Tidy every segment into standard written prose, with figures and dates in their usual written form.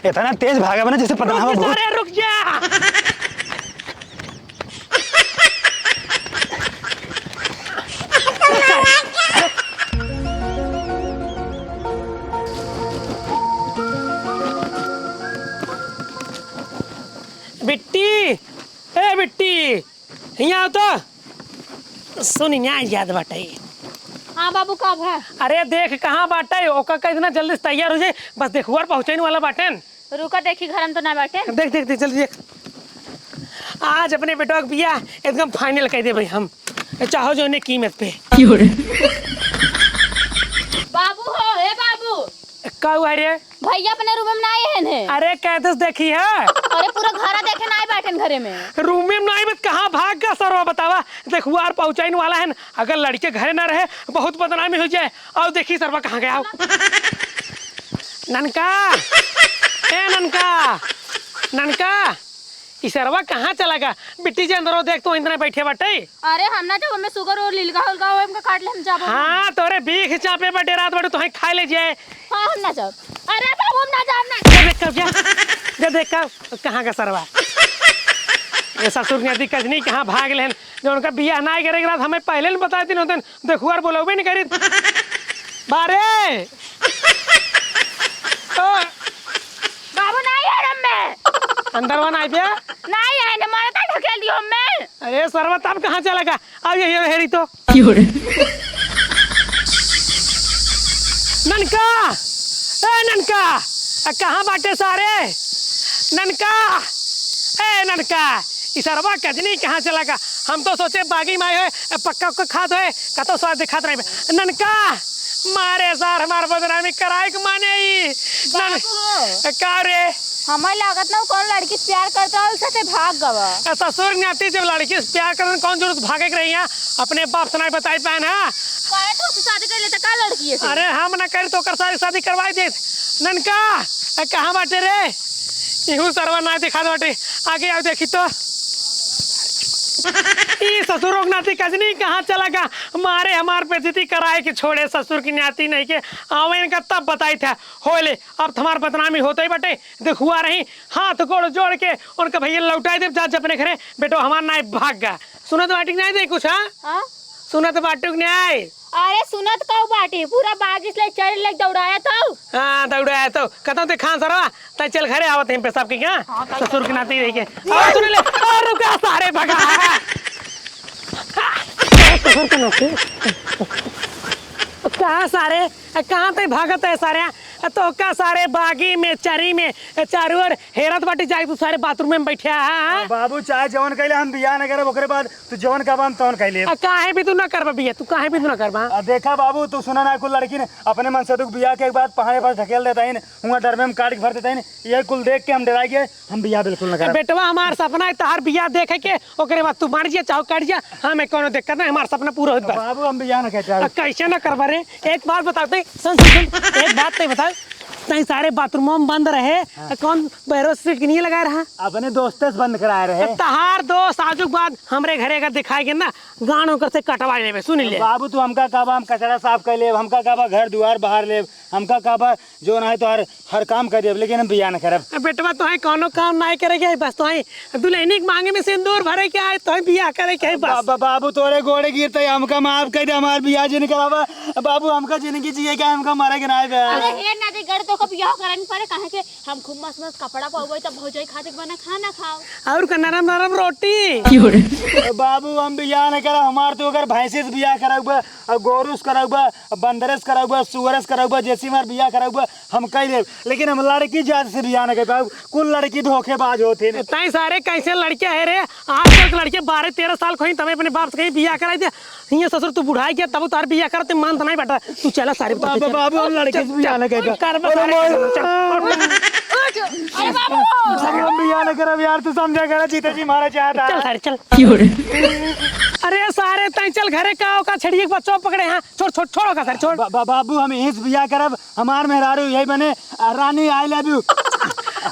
इतना तेज भागा बना जैसे पता ना बहुत। रुक जा। बिट्टी, ए बिट्टी, यहाँ तो सुन यहाँ याद बाटे। हाँ बाबू कब है? अरे देख कहाँ बाटे, ओका का इतना जल्दी से तैयार हो जाए, बस देखुआर पहुँचाने वाला बाटे। रुका देखी घर में तो ना बैठे। देख देख देख जल्दी देख। आज अपने बेटा का बिया एकदम फाइनल कह दे भाई हम, चाहो जो ने कीमत पे। बाबू हो, हे बाबू। का हुआ रे? भैया अपने रूम में आए हैं ने। अरे कैसे देखी है? अरे पूरा घर देखे ना बैठे घरे में। रूम में नहीं मत कहाँ भाग गया सरवा बतावा। देखुआर पहुँचाने वाला है, अगर लड़के घरे ना रहे बहुत बदनामी हो जाए। और देखी सरवा कहाँ गया। ननका, ए ननका, ननका, इसरवा कहाँ चला गया? बिट्टी जी अंदर देख तो इंद्र बैठे बाटे। अरे हम ना जब हमें शुगर और लिलगा उलगा हो हमका काट ले हम जाबो। हाँ तोरे बीख चापे बटे रात बटे तो खा ले जाए। हाँ हम ना जाब। अरे बाबू हम ना जाब ना। देख कब जा, देख कब कहाँ का सरवा। ये ससुर ने कजनी कहाँ भाग ले जो उनका बियाह ना करे रात हमें पहले नहीं बताए दिन होते देखुआर बोलोगे नहीं करी बारे। बाबू नहीं है रूम में। अंदर वन आई पिया नहीं है ने मारा था ढकेल दियो मैं। अरे सरवा तब कहाँ चलेगा? अब ये हेरी तो ननका, ए ननका, कहाँ बाटे सारे? ननका, ए ननका, इसरवा कजनी कहाँ चलेगा? हम तो सोचे बागी माई है पक्का को खाद है का तो स्वाद दिखात रहे। ननका मारे सार हमार बदनामी कराए के माने ही का रे? हमें लागत ना कौन लड़की से प्यार करता है उससे भाग गवा। ससुर न्याती जब लड़की से प्यार करने कौन जरूरत भागे के रही है? अपने बाप से नहीं बताई पान है। काहे तो उससे शादी कर लेता का लड़की है? अरे हम ना कर तो कर सारी शादी करवाई दे। ननका कहाँ बाटे रे? इहू सरवा ना दिखा बाटे, आगे आओ देखी तो। ससुर नाती कजनी कहाँ चला गया? मारे हमार बेइज्जती कराए कि छोड़े ससुर की नाती नहीं के आवे इनका तब बताई था होले। अब तुम्हार बदनामी होते ही बटे देखुआ रही हाथ गोड़ जोड़ के उनका भैया लौटाई दे जा अपने घरे। बेटो हमार नाई भाग गया। सुनत बाटिक नहीं दे कुछ? हाँ सुनत बाटिक नहीं। अरे सुनत कऊ बाटी पूरा बागिस ले चढ़ ले दौड़ाया तो। हाँ दौड़ाया तो कहता ते खान सरवा तै चल घरे आवत हैं पेशाब के क्या ससुर की नाती रही के। और सुन ले और रुका सारे भगा ससुर की नाती कहाँ सारे कहाँ तक भागत है सारे? तो का सारे बागी में चरी में चारों ओर हेरत बाटी जाए तू सारे बाथरूम में बैठे। हाँ बाबू चाहे जवन कहले हम बियाह न करे ओकरे बाद तू जवन का हम तवन कहले। काहे भी तू ना करबा बिया? तू काहे भी तू ना करबा? देखा बाबू तू सुना ना कुल लड़की ने अपने मन से दुख बियाह के बाद पहाड़े पर ढकेल देता है हुआ डर में हम काट के भर देता है। ये कुल देख के हम डरा गए, हम बियाह बिल्कुल न करे। बेटवा हमार सपना है तहार बियाह देखे के ओकरे बाद तू मार जिया चाहो काट जा हमें कोनो दिक्कत नहीं, हमार सपना पूरा होत बा। बाबू हम बियाह न कहते। कैसे ना करबा रे? एक बात बताते सुन सुन एक बात नहीं बता तई सारे बाथरूम में बंद रहे। हाँ। कौन बैरो से नहीं लगा रहा? अपने दोस्त से बंद कराए रहे। तहार दोस्त आजू बाद हमरे घरे अगर दिखाएगे ना गान होकर से कटवा लेबे। सुन ले बाबू तू हमका काबा हम कचरा साफ कर ले, हमका काबा घर द्वार बाहर ले, हमका काबा जो ना है तो हर काम कर दे, लेकिन हम बियाह न करब। बेटवा तो है कोनो काम नहीं करेगे, बस तो है दुल्हनी के मांगे में सिंदूर भरे के आए तो बियाह करे के बस। बाबू तोरे गोड़े गिरते हमका माफ कर दे, हमार बियाह जी करावा। बाबू हमका जिंदगी जिए क्या हमका मारे के नहीं बे। अरे हे ना दे गड़ तो को बियाह करन पड़े काहे के हम खूब मस्त मस्त कपड़ा पाउबे त भौजाई खातिर बना खाना खाओ और नरम नरम रोटी। बाबू हम बियाह न करब, हमार तो अगर भैंसे से बियाह कराबा, गोरुस कराबा, बंदरस कराबा, सुअरस कराबा, जैसी मार बियाह कराबा हम कह ले, लेकिन हम लड़की जात से बियाह न कर। कुल लड़की धोखेबाज होते हैं। तई सारे कैसे लड़के है रे? आजकल के लड़के 12-13 साल खोई तब अपने बाप से कहीं बियाह कराई दे। ये ससुर तू बुढ़ाई गया तब तार बियाह करते मान तो नहीं बेटा तू चला सारे बाबू हम लड़की से बियाह न कर। अरे बाबू हम बियाह न करब यार, तू समझा कर जीते जी मारा चाहता। चल सारे चल। अरे सारे तई चल घरे का छड़िए बच्चों पकड़े। हैं छोड़ छोड़ छोड़ो का सर छोड़। बाबू हम यहीं से बियाह करब, हमार मेहरारू यही बने रानी आई लव यू।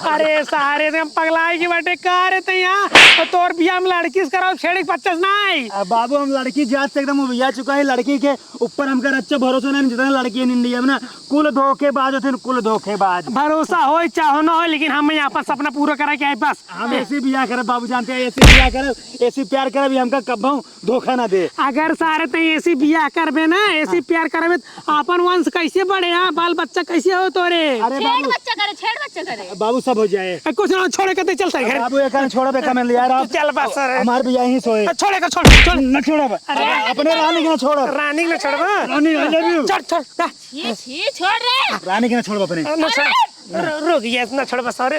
अरे सारे से हम पगलाई के बाटे का रे ते यहाँ तोर बिया हम लड़की से कराओ छेड़ी 50 नहीं। बाबू हम लड़की जात से एकदम उबिया चुका है। लड़की के ऊपर हमका अच्छा भरोसा नहीं, जितने लड़की है इंडिया में ना कुल धोखेबाज होते हैं, कुल धोखेबाज। भरोसा हो चाहो ना हो, लेकिन हम यहाँ पर सपना पूरा करा के आए बस। हम ऐसे बिया करे बाबू, जानते हैं ऐसे बिया करे, ऐसी प्यार करे भी हमका कब्बों धोखा ना दे। अगर सारे ते ऐसी बिया करबे ना, ऐसी प्यार करबे अपन वंश कैसे बढ़े, बाल बच्चा कैसे हो तोरे। अरे बाबू छेड़ बच्चा करे बाबू सब हो जाए। कुछ ना छोड़े के चल घर बाबू एक छोड़ो बेका में यार आप चल बस हमार भी यहीं सोए। छोड़े का छोड़ न छोड़ो अपने रानी के ना छोड़ो। रानी ने छोड़बा रानी आई लव यू। छोड़ छी छोड़ रे रानी के ना छोड़ो अपने। ना छोड़ रुक ये ना छोड़ बस अरे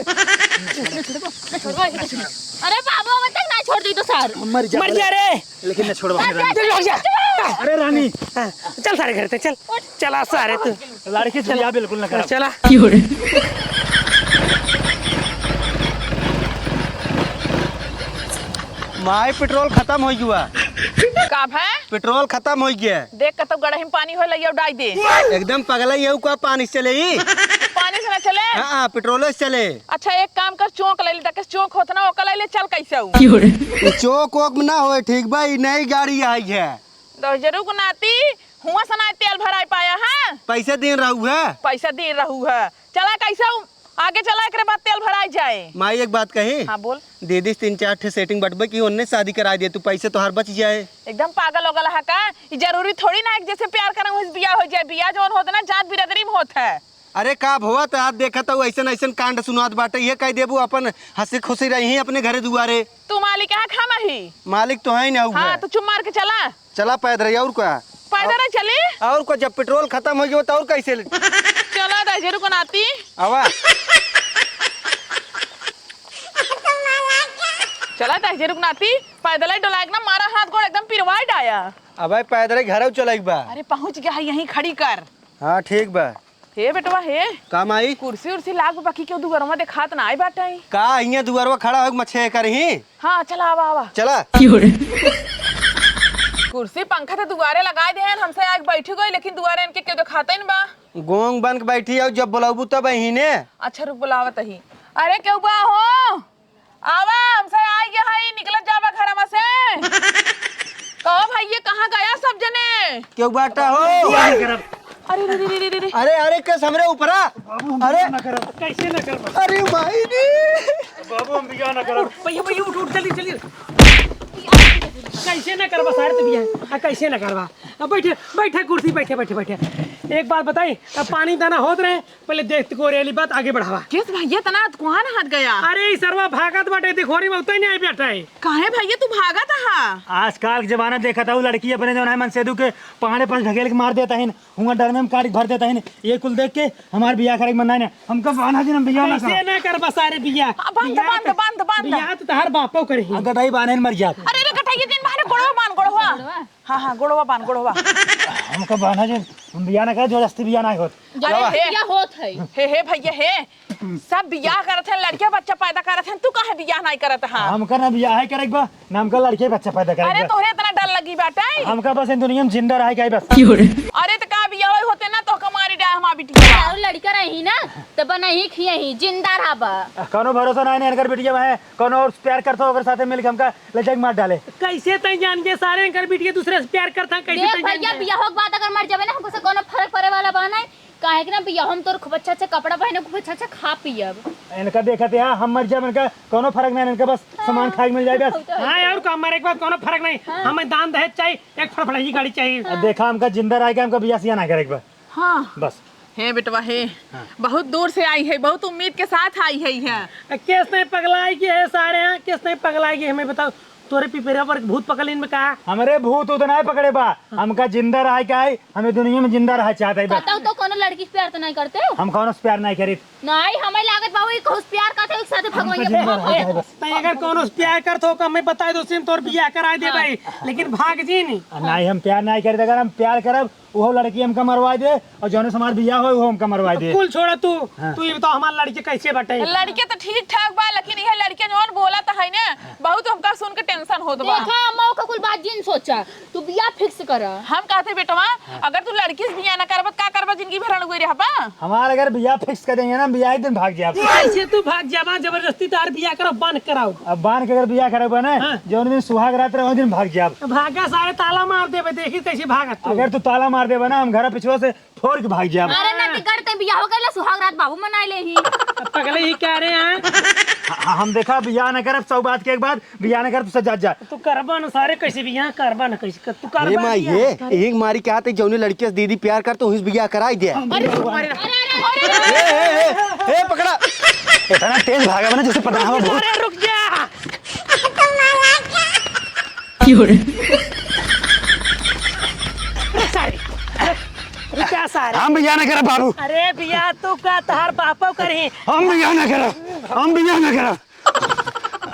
अरे बाबू अब तक ना छोड़ दी तो सर मर जा रे, लेकिन न छोड़ो अपने रानी। चल जा अरे रानी चल सारे घर चल चला सारे तू लड़की से बिया बिल्कुल न करो। चला माई पेट्रोल खत्म हो गया। काब है पेट्रोल खत्म हो गया। देख के तो गड़ही में पानी हो लइयो डाई दे। एकदम पगला ये का पानी से चले ही। पानी से ना चले। हां पेट्रोल से चले। अच्छा एक काम कर, चौक ले ले, ताकि चौक होत ना ओकला ले चल कैसे हूं। चौक वोक ना होए ठीक भाई, नई गाड़ी आई है। तो जरूर को नाती हुआ सना तेल भराई पाया है, पैसे दिन रहू है। पैसा दे रहू है। चला कैसे हूं आगे चला, एकरे बाद तेल भराई जाए। माई एक बात कही। हां बोल। दीदी 3-4 ठे सेटिंग बटबे की उन्ने शादी करा दे, तू पैसे तो हर बच जाए। एकदम पागल हो गला है का। ये जरूरी थोड़ी ना है जैसे प्यार करम वैसे बियाह हो जाए। बियाह जोन होता ना जात बिरादरी में होता है। अरे का भवा तो आज देखा था ऐसा ऐसा कांड सुनात बाटे, ये कह देबू अपन हंसी खुशी रही अपने घरे दुआरे। तू मालिक है खामा ही मालिक तो है ना। हां तो चुप मार के चला चला पैदल और क्या पैदल चले। और को जब पेट्रोल खत्म हो गया तो और कैसे चला दा जरूर को नाती आवा चला तहजे रुकनाती पैदल डोलाएग ना, मारा हाथ गोड़ एकदम पिरवाई डाया। अब पैदल घर चलेग बा। अरे पहुंच गया है, यहीं खड़ी कर। हाँ ठीक बा। हे बेटवा हे काम आई कुर्सी उर्सी लाग बाकी क्यों दुगरवा देखात ना आई बाटाई का इहाँ दुआरवा खड़ा हो मछे करही। हाँ चला आवा आवा चला कुर्सी पंखा तो दुआरे लगाए दे हमसे आज बैठी गई, लेकिन दुआरे इनके क्यों दिखाते न बा। गोंग बन के बैठी हो, जब बुलाबू तब ही ने। अच्छा रुक बुलावत ही। अरे क्यों बा हो आवा हमसे आई गया है, निकलत जावा घर से। कहो भाई ये कहाँ गया सब जने क्यों बाटा हो। अरे रे रे रे रे अरे अरे कस हमरे ऊपरा। अरे कैसे न कर अरे भाई नी बाबू हम बिया न करो। भैया भैया उठ उठ जल्दी जल्दी। कैसे न करवा सारे तो बिया कैसे न करवा। अब बैठे बैठे कुर्सी बैठे बैठे बैठे। एक बात बताई, अब पानी दाना होत रहे पहले देखते को रेली बात आगे बढ़ावा। किस भैया तना कहाँ हाथ गया। अरे सरवा भागत बाटे दिखोरी में उतना नहीं आई बैठा है। काहे भैया तू भागा था। आजकल के जमाना देखा था लड़की अपने जो है मनसेदू के पहाड़े पर ढकेल के मार देता है, हुआ डर में काट भर देता है। ये कुल देख के हमारे बिया करे मना है हमका बहाना दिन बिया ना कैसे न करवा सारे बिया। बांध बांध बांध बांध बिया तो हर बापो करे गदाई बाने मर जा। अरे रे कटाइए दिन बाहर गोड़वा बांध गोड़वा। हाँ हाँ गोड़वा बांध गोड़वा। हमका बहाना दिन हम बिया ना करे, जो जस्ती बिया ना होत। बिया होत है। हे भैया हे सब बियाह करत हैं, लड़के बच्चा पैदा करत हैं, तू काहे बियाह नहीं करत है। हमका ना बिया है करे बा ना हमका लड़के बच्चा पैदा करे। अरे तोहरे इतना डर लगी बाटे। हमका बस इन दुनिया में जिंदा रहे का बस। अरे तो का बियाह होते ना तो हमारी डाय हम बिटिया और लड़का रही ना तो बनही खियही जिंदा रहबा। कोनो भरोसा नहीं इनकर बिटिया है, कोनो और प्यार करतो ओकर साथे मिल के हमका ले जाके मार डाले। कैसे तई जान के सारे इनकर बिटिया दूसरे से प्यार करता कैसे देख तई भैया बिया होक बात अगर मर जावे ना हमको से कोनो फर्क पड़े वाला बा नहीं। काहे कि ना बिया हम तोर खूब अच्छा अच्छा कपड़ा पहने खूब अच्छा अच्छा खा पियब। इनका देखते हैं हम मर जाए, इनका कोनो फर्क नहीं, इनका बस सामान खाए मिल जाए बस। हाँ और का हमारे एक बात कोनो फर्क नहीं। हमें दान दहेज चाहिए, एक फड़फड़ाई गाड़ी चाहिए। अब देखा हमका जिंदा रहेगा, हमका बिया सिया ना करे बस। हाँ बस हे बेटवा हे बहुत दूर से आई है, बहुत उम्मीद के साथ आई है। केस नहीं पगलाई की है सारे यहाँ, केस नहीं पगलाई की हमें बताओ। तोरे पिपरिया पर भूत पकड़ इनमें कहा हमारे भूत उतना ही पकड़े बा, हमका जिंदा रहे का है, हमें दुनिया में जिंदा रहा चाहता है बस। बताओ तो कोनो लड़की से प्यार तो नहीं करते हो। हम कोनो से प्यार नहीं करी। नहीं हमें लागत बाबू एक खुश प्यार करते एक साथ हमका भगवान जिंदा रहा है बस। नहीं अगर कोनो से प्यार करते हो हमें बताए दो सिम तोर बियाह करा दे भाई, लेकिन भाग जी नहीं। नहीं हम प्यार नहीं करते, अगर हम प्यार करब वो लड़की हमका मरवा दे और जौने से हमार बियाह हो वो हमका मरवा दे। कुल छोड़ा तू तू ये बताओ हमार लड़की कैसे बटे? लड़के तो ठीक ठाक बा, लेकिन यह लड़के जौन बोला था है ना, बहुत हमका सुन के टेंशन होत बा। देखा अम्मा का कुल बात जिन सोचा तू बियाह फिक्स कर। हम कहते बेटवा अगर तू लड़की से बियाह ना करबत का करबा, जिंदगी भर रणुए रहबा। हमार अगर बियाह फिक्स कर देंगे ना, बियाह एक दिन भाग जाए। कैसे तू भाग जाबा? जबरदस्ती तार बियाह करो, बंद कराओ। अब बांध के अगर बियाह करे ना, जौन दिन सुहाग रात रहे वो दिन भाग जाए। भागा सारे ताला मार देबे, देखी कैसे भागत तू। अगर तू ताला मार देबा ना, हम घर पिछवा से फोड़ के भाग जाए। अरे ना करते बियाह हो गइल सुहाग रात बाबू मनाई ले ही। पगले ही कह रहे हैं हम देखा बियाह न करब, सब बात के एक बाद बियाह न कर तो सजा जा। तू करबा न सारे कैसे बियाह करबा न कैसे तू अरे करबा माँ ये एक मारी क्या आते जौने लड़की से दीदी प्यार कर तो उस बियाह कराई दे। ए पकड़ा, इतना तेज भागा बना जैसे पता ना बहुत। अरे रुक जा। क्या सारे हम बियाह न करब बाबू, अरे बियाह तू का तहार बापो करे। हम बियाह न करब, हम बियाह न करब।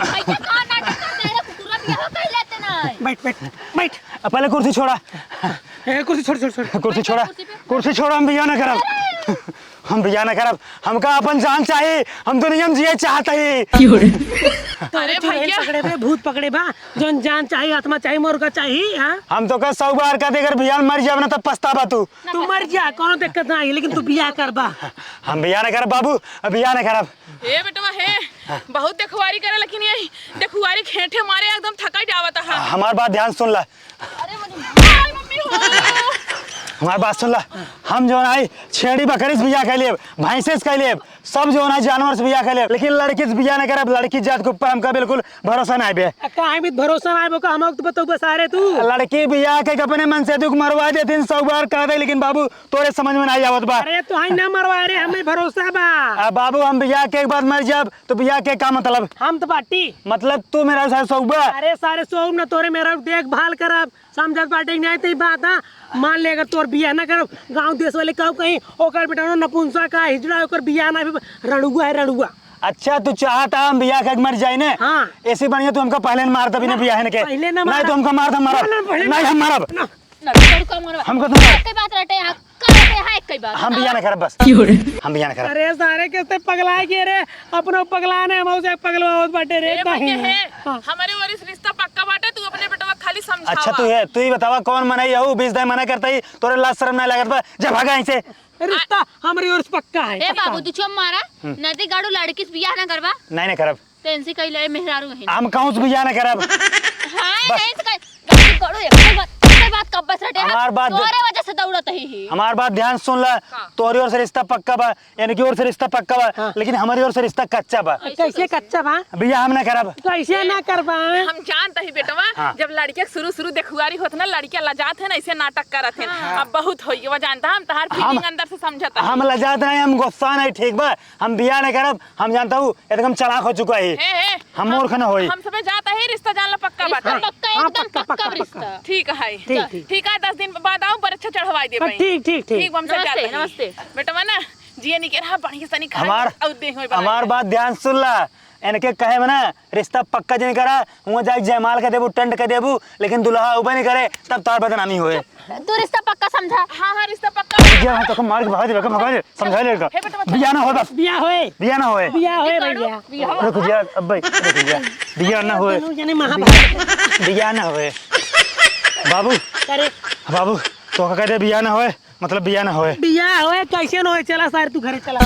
ऐसे कहां नाटक करते रे कुतुरा बियाह हो गइल लेते ना। बैठ बैठ बैठ। पहले कुर्सी छोड़ा, कुर्सी छोड़ छोड़ छोड़। कुर्सी छोड़ा, कुर्सी छोड़ा। हम बियाह न करब, हम बियाह न करब। हमका अपन जान चाहिए, हम तो नियम जिए चाहते ही। अरे भैया पकड़े बे, भूत पकड़े बा, जोन जान चाहिए, आत्मा चाहिए, मुर्गा चाहिए। हां हम तो कल 100 बार कहते अगर बियाह मर जाए ना तब पछतावा तू। तू मर जा, कोनो दिक्कत नहीं, लेकिन तू बियाह करबा। हम बियाह न करब बाबू, बियाह न करब। ए बेटवा हे बहुत देखुआरी करे, लेकिन ये देखुआरी खेठे मारे एकदम थका जावत है। हमार बात ध्यान सुन ला, हाय मम्मी हो। हमारी बात सुन ला। हम जो है छेड़ी बकरी से बियाह कर लेब, भैंसे से कर लेब, सब जो है जानवर से बियाह कर लेब, लेकिन लड़की से बियाह न करब। लड़की जात के ऊपर हमका बिल्कुल भरोसा नहीं बे। काहे भी भरोसा नहीं बका, हम तो बताऊ बस सारे तू। लड़की बियाह के अपने मन से दुख मरवा देते 100 बार कह दे, लेकिन बाबू तोरे समझ में नहीं आवत बा। अरे तो हाई ना मरवा रे, हमें भरोसा बा। अब बाबू हम बियाह के एक बार मर जाब तो बियाह के का मतलब? हम तो बाटी मतलब तू मेरा साथ सौबा। अरे सारे सो न तोरे मेरा देखभाल करब, समझत बाटे नहीं तो बात। हां मान ले अगर तोर बियाह ना करब, गांव देश वाले कहू कहीं ओकर बेटा नपुंसा का हिजड़ा ओकर बियाह ना रणुआ है रणुआ। अच्छा तू चाहता हम बियाह के मर जाए ना? हाँ। ऐसे बढ़िया तू हमका पहले मार दबी ना बियाह के। पहले ना नहीं तो हमका मार दम मारब, नहीं हम मारब। लड़का रुका मरवा। हमको तो एक बात रटे यहां करते हैं एक कई बात। हम बियाह न करब, बस हम बियाह न करब। अरे सारे किसते पगला के रे, अपनो पगलाने हम से पगलवावत बाटे रे। ए भैया हे हमारे वरिस रिश्ता पक्का बाटे, तू अपने बेटवा खाली समझावा। अच्छा तू ही बतावा कौन मनाई हो? 20 दिन मना करता ही तोरे लाज शर्म नहीं लगत बा? जब भागा यहीं से। रिश्ता हमारी ओर से पक्का है। ए बाबू तू चुप मारा, नदी गाड़ू लड़की से बियाह ना करवा। नहीं करब, टेंसी कई ले मेहरारू है। हम कहूं से बियाह न करब। हां नहीं से लड़की गाड़ू एक बात कब बस रटे। हमार बात तोरे वजह से दौड़त ही। हमार बात ध्यान सुन ला। तोरी ओर से रिश्ता पक्का बा, यानी कि ओर से रिश्ता पक्का बा, लेकिन हमारी ओर से रिश्ता कच्चा बा। कैसे कच्चा बा? बियाह हम न करब। कैसे ना करबा? हम जानते ही बेटवा जब लड़के शुरू देखुआरी होत ना, लड़कियां लजात है ना, ऐसे नाटक करत है। अब बहुत होई वो जानता, हम तहार फीलिंग अंदर से समझता। हम लजात नहीं, हम गुस्सा नहीं, ठीक बा? हम बियाह न करब। हम जानता हूँ एकदम चालाक हो चुका है, हम मूर्ख न होई। हम सब जाता है रिश्ता जान ला पक्का बाटे। पक्का एकदम पक्का रिश्ता। ठीक है ठीक है 10 दिन बाद आओ, परीक्षा चढ़वाई दे। ठीक ठीक ठीक। हम से जाते हैं। नमस्ते बेटवा ना जिए नहीं के रहा बढ़िया सनी खा हमार बात ध्यान सुन ला। इनके कहे में ना रिश्ता पक्का जिन करा, हुआ जाए जयमाल के देबू, टेंट के देबू, लेकिन दुल्हा उबे नहीं करे तब तार बदनामी होए। तू रिश्ता पक्का समझा। हाँ रिश्ता पक्का। ये तो मार के भगा दे, भगा दे, समझा ले का बियाह ना हो, बस बियाह होए, बियाह ना होए, बियाह होए भैया। रुक जा अब भाई, रुक जा, बियाह ना होए, जाने महाभारत बियाह ना होए बाबू। करे बाबू तो कहते बियाह ना होए मतलब बियाह ना होए। बियाह होए कैसे न होए? चला सारे तू घरे चला।